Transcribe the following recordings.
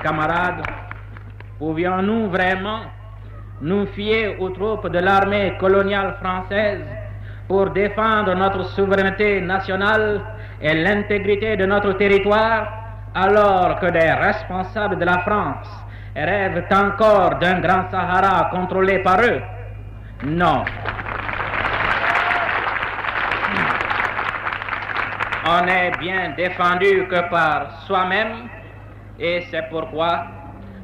camarades, pouvions-nous vraiment nous fier aux troupes de l'armée coloniale française pour défendre notre souveraineté nationale et l'intégrité de notre territoire, alors que des responsables de la France rêvent encore d'un grand Sahara contrôlé par eux? Non. On n'est bien défendu que par soi-même, et c'est pourquoi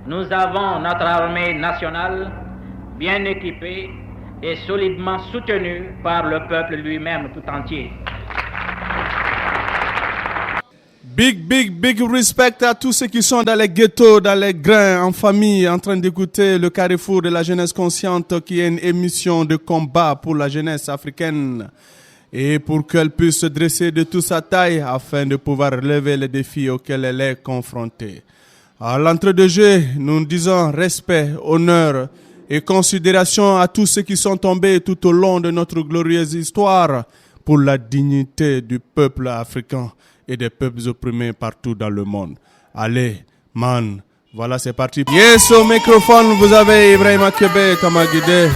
nous avons notre armée nationale bien équipée et solidement soutenue par le peuple lui-même tout entier. Big respect à tous ceux qui sont dans les ghettos, dans les grains, en famille, en train d'écouter le Carrefour de la jeunesse consciente, qui est une émission de combat pour la jeunesse africaine et pour qu'elle puisse se dresser de toute sa taille afin de pouvoir relever les défis auxquels elle est confrontée. À l'entrée de jeu, nous disons respect, honneur et considération à tous ceux qui sont tombés tout au long de notre glorieuse histoire pour la dignité du peuple africain et des peuples opprimés partout dans le monde. Allez, man, voilà, c'est parti. Yes, au microphone, vous avez Ibrahima Kebe Kamagide.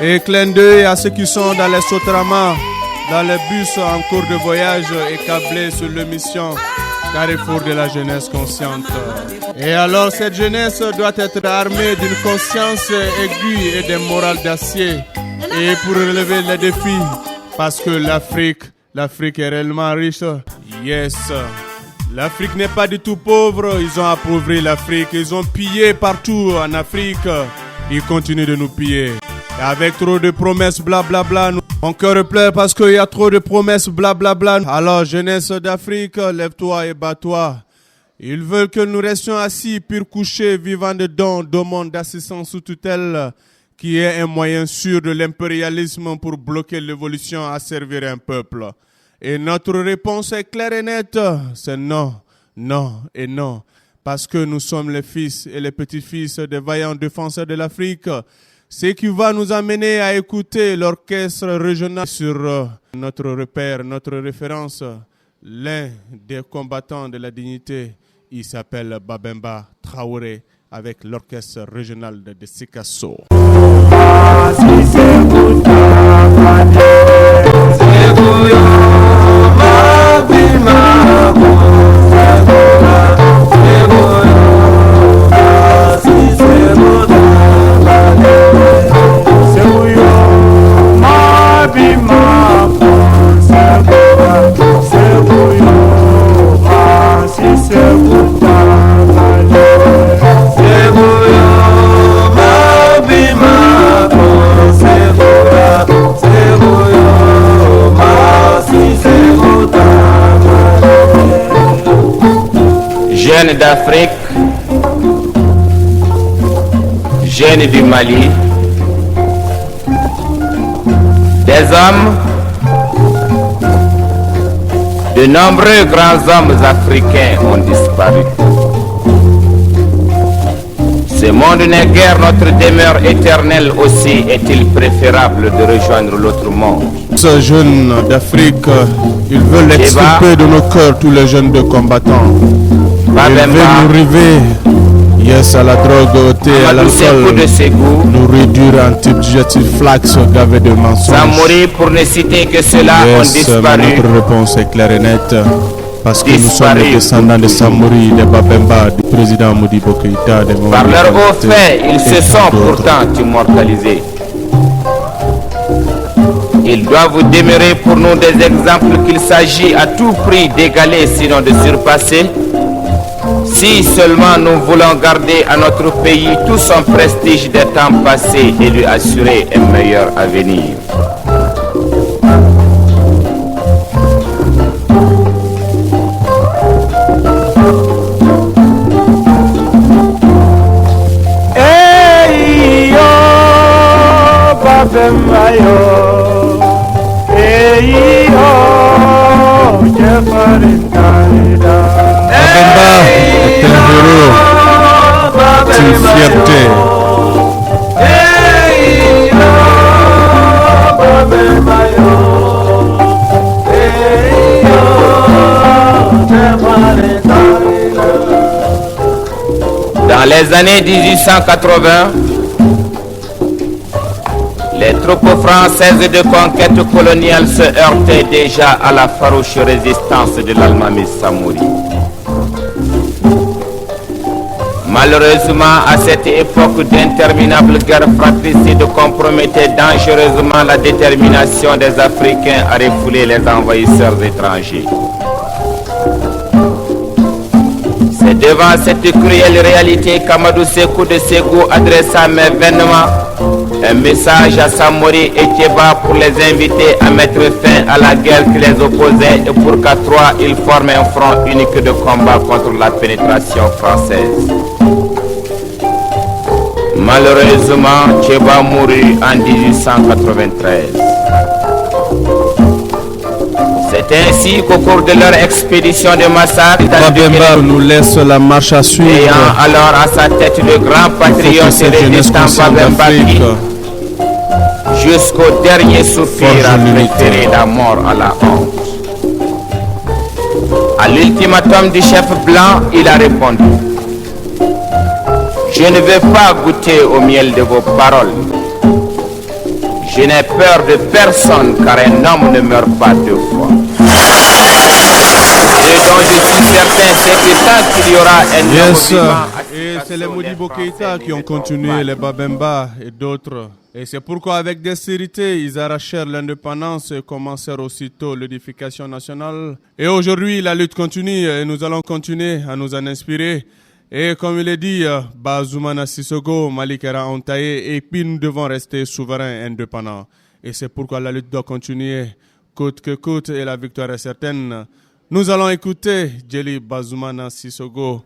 Et clin d'œil à ceux qui sont dans les Sotrama, dans les bus en cours de voyage et câblés sur l'émission Carrefour de la jeunesse consciente. Et alors, cette jeunesse doit être armée d'une conscience aiguë et d'un moral d'acier. Et pour relever les défis, parce que l'Afrique est réellement riche. Yes. L'Afrique n'est pas du tout pauvre. Ils ont appauvri l'Afrique. Ils ont pillé partout en Afrique. Ils continuent de nous piller. Et avec trop de promesses, blablabla, mon cœur pleure parce qu'il y a trop de promesses, blablabla. Alors, jeunesse d'Afrique, lève-toi et bats-toi. Ils veulent que nous restions assis, pur couchés, vivant de dons, d'aumônes, d'assistance sous tutelle, qui est un moyen sûr de l'impérialisme pour bloquer l'évolution à servir un peuple. Et notre réponse est claire et nette, c'est non, non et non. Parce que nous sommes les fils et les petits-fils des vaillants défenseurs de l'Afrique. Ce qui va nous amener à écouter l'orchestre régional sur notre repère, notre référence. L'un des combattants de la dignité, il s'appelle Babemba Traoré avec l'orchestre régional de Sikasso. Jeunes d'Afrique, jeunes du Mali, des hommes, de nombreux grands hommes africains ont disparu. Ce monde n'est guère notre demeure éternelle, aussi est-il préférable de rejoindre l'autre monde. Ces jeunes d'Afrique, ils veulent extirper de nos cœurs tous les jeunes de combattants. Ils veulent nous river, yes, à la drogue, au thé, à l'alcool, nous réduire en type digestif flax gavé de mensonges. Sans mourir pour ne citer que cela ont disparu. Notre réponse est claire et nette. Parce que nous sommes les descendants de Samori, de Babemba, du président Modibo Keïta, de par leurs hauts faits, ils se sont pourtant immortalisés. Ils doivent demeurer pour nous des exemples qu'il s'agit à tout prix d'égaler, sinon de surpasser. Si seulement nous voulons garder à notre pays tout son prestige des temps passés et lui assurer un meilleur avenir. Hey yo, Babemba yo, hey yo, Jefarinda. Babemba est un héros, c'est une fierté. Dans les années 1880, les troupes françaises de conquête coloniale se heurtaient déjà à la farouche résistance de l'Almami Samori. Malheureusement, à cette époque d'interminables guerres fratricides compromettaient dangereusement la détermination des Africains à refouler les envahisseurs étrangers. C'est devant cette cruelle réalité qu'Amadou Sékou de Ségou adressa mais vainement un message à Samori et Kéba pour les inviter à mettre fin à la guerre qui les opposait et pour qu'à trois, ils forment un front unique de combat contre la pénétration française. Malheureusement, Kéba mourut en 1893. C'est ainsi qu'au cours de leur expédition de massacre, Babemba nous laisse la marche à suivre. Ayant alors à sa tête le grand patriote et résistant Babemba qui, jusqu'au dernier soupir, a préféré la mort à la honte. À l'ultimatum du chef blanc, il a répondu: je ne veux pas goûter au miel de vos paroles. Je n'ai peur de personne car un homme ne meurt pas deux fois. Et donc je suis certain, c'est que tant qu'il y aura un mouvement... Et c'est les Modibo Keïta qui ont continué, les Babemba et d'autres. Et c'est pourquoi avec dextérité, ils arrachèrent l'indépendance et commencèrent aussitôt l'édification nationale. Et aujourd'hui, la lutte continue et nous allons continuer à nous en inspirer. Et comme il est dit, Bazoumana Sissogo, Malikera Ontaye, et puis nous devons rester souverains et indépendants. Et c'est pourquoi la lutte doit continuer, coûte que coûte, et la victoire est certaine. Nous allons écouter Djeli Bazoumana Sissogo.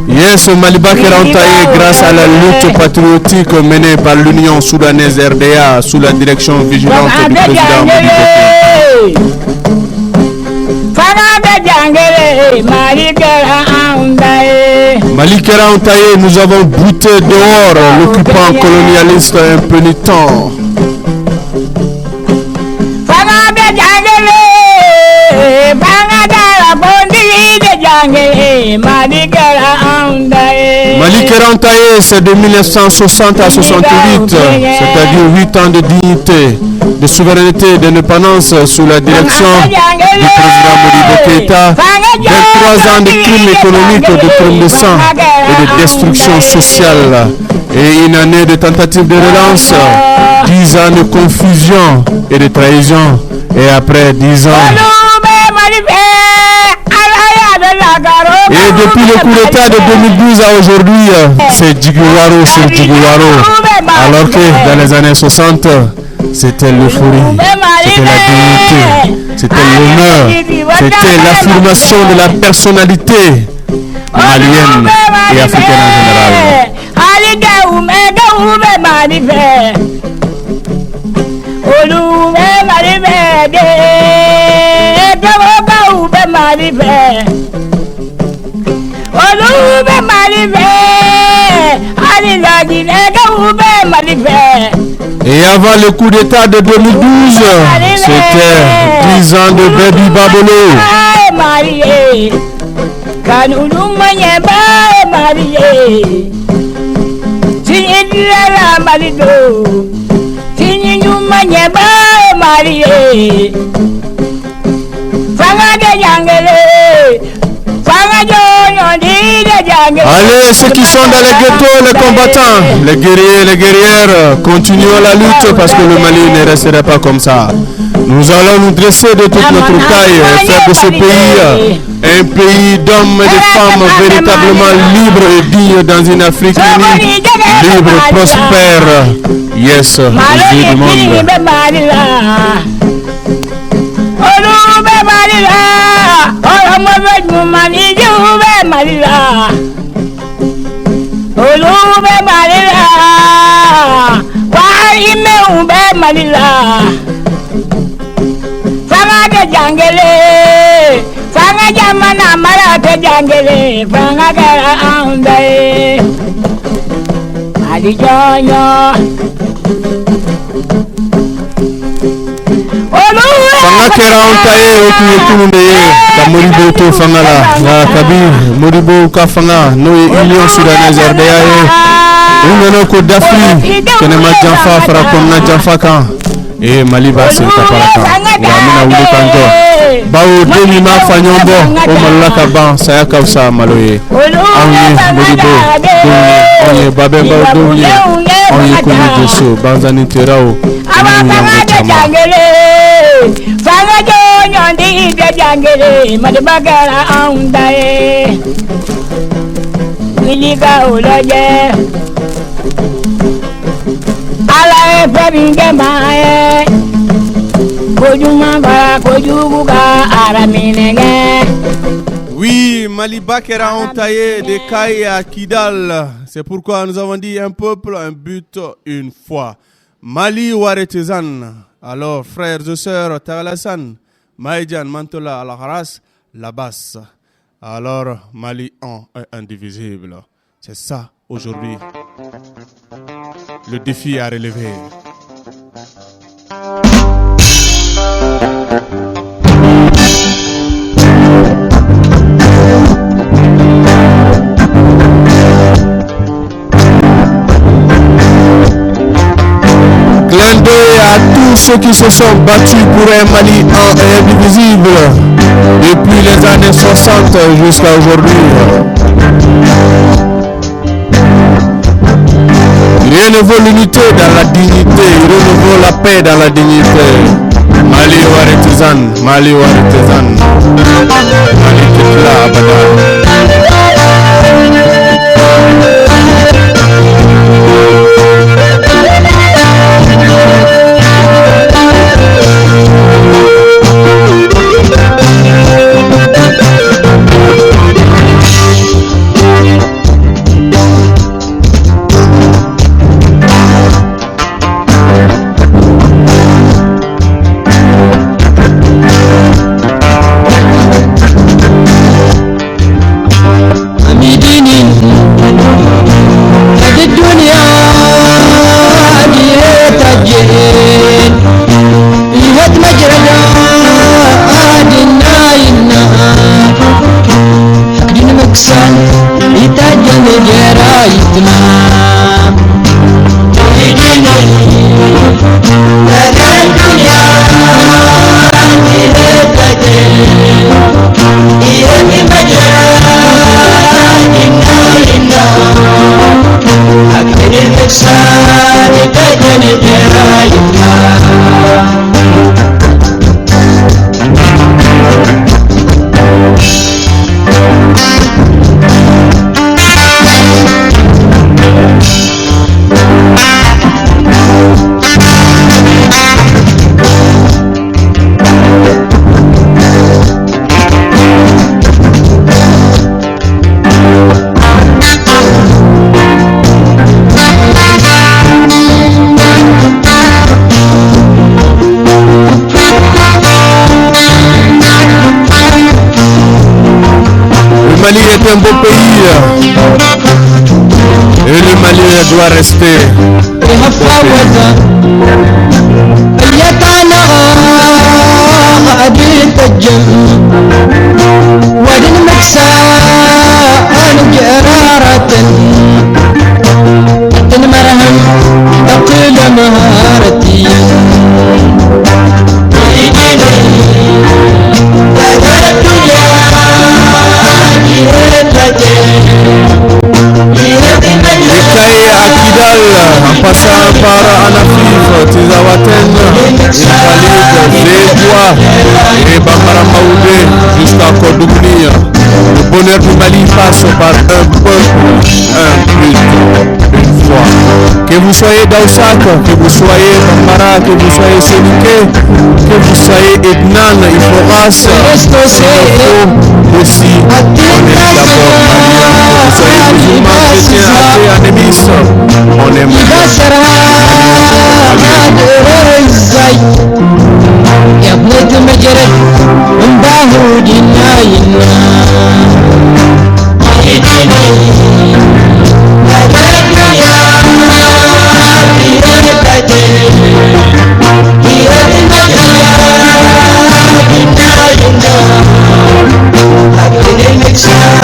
Yes, Malibakera Ontaye, grâce à la lutte patriotique menée par l'Union soudanaise RDA sous la direction vigilante du président Malikera Ontaye, nous avons bouté dehors l'occupant colonialiste impénitent. Malikera Ontaye, c'est de 1960 à 68, c'est-à-dire 8 ans de dignité, de souveraineté et d'indépendance sous la direction du président Modibo Keïta, 23 ans de crimes économiques, de crimes de sang et de destruction sociale, et une année de tentative de relance, 10 ans de confusion et de trahison, et après 10 ans... Et depuis le coup d'état de 2012 à aujourd'hui, c'est Djiguwaro sur Djiguwaro. Alors que dans les années 60, c'était l'euphorie, c'était la dignité, c'était l'honneur, c'était l'affirmation de la personnalité malienne et africaine Et avant le coup d'état de 2012, c'était 10 ans de Baby Babolo. Allez, ceux qui sont dans les ghettos, les combattants, les guerriers, les guerrières, continuons la lutte parce que le Mali ne resterait pas comme ça. Nous allons nous dresser de toute notre taille et faire de ce pays un pays d'hommes et de femmes véritablement libres et dignes dans une Afrique unie, libre, prospère. Yes, aux yeux du monde. umbe malila fanga de jangele fanga jamana mara de jangele fanga gara umbe ali jonyo fanga kera ontaye okuyekunde ka moribo to fanga la na kabir moribo ka fanga no union soudanaise RDA Ungono ko d'Afrique kene ma janfa fara konna janfa kan e Mali ba sen ta paraka ngamina wuli kanto bawo demi ma fanyombo o malaka ban saya kausa maloye anye modibo onye babe ba donye onye kunu deso banzani terao fanga jonyo ndi de jangere madbagara aundae wiliga ulaje ala febinge mae kojumanga kojubuga araminenge. Oui, Mali Bakera entaillé de Kaya à Kidal. C'est pourquoi nous avons dit un peuple, un but, une foi. Mali Waretezan. Alors, frères et sœurs, Tagalassan, Maïdjan, Mantola, Al-Haras, la basse. Alors, Mali en est indivisible. C'est ça, aujourd'hui, le défi à relever. Clin d'œil à tous ceux qui se sont battus pour un Mali en et indivisible depuis les années 60 jusqu'à aujourd'hui. Rien ne vaut l'unité dans la dignité, rien ne vaut la paix dans la dignité. Mali Waretezan, Mali Waretezan, Mali Kitla Abada. Mali est un beau pays et le Mali doit rester. En passant par Anafif, Tizawaten, Khalid, Zédoua et Bambara Maoudé jusqu'à Kodougni. Le bonheur du Mali passe par un peuple, un but, une foi. Que vous soyez Daousak, que vous soyez Bambara, que vous soyez Séniké, que vous soyez Ednan, Iforas, aussi, on est d'abord malien, que vous soyez musulman, chrétien, athée, animiste, on est malien.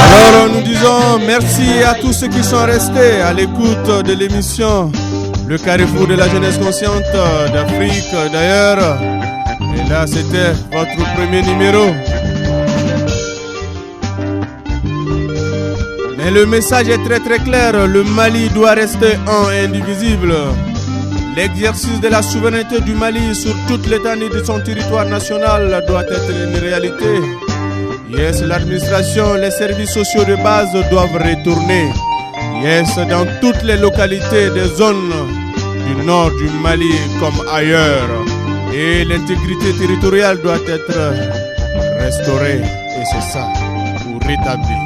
Alors nous disons merci à tous ceux qui sont restés à l'écoute de l'émission Le Carrefour de la jeunesse consciente d'Afrique d'ailleurs. Et là c'était votre premier numéro. Mais le message est très très clair, le Mali doit rester un et indivisible. L'exercice de la souveraineté du Mali sur toute l'étendue de son territoire national doit être une réalité. Yes, l'administration, les services sociaux de base doivent retourner. Yes, dans toutes les localités des zones du nord du Mali comme ailleurs. Et l'intégrité territoriale doit être restaurée. Et c'est ça, ou rétablie.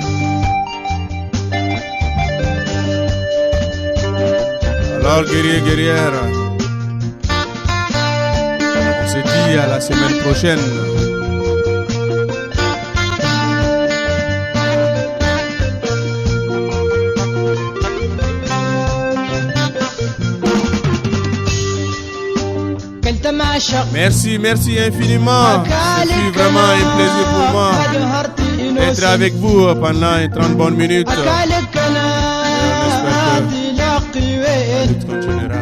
Alors, guerriers, guerrières, on se dit à la semaine prochaine. Merci, merci infiniment. Ce fut vraiment un plaisir pour moi d'être avec vous pendant 30 bonnes minutes. Et on espère que la lutte continuera.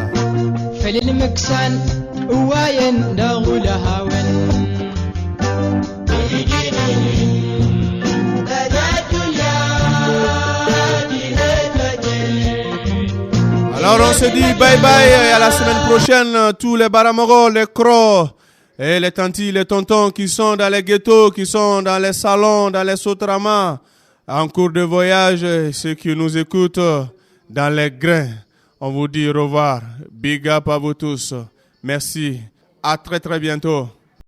Alors on se dit bye bye et à la semaine prochaine. Tous les Baramoro, les Crocs et les tantis, les tontons qui sont dans les ghettos, qui sont dans les salons, dans les sotramas, en cours de voyage, ceux qui nous écoutent dans les grains. On vous dit au revoir. Big up à vous tous. Merci. À très très bientôt.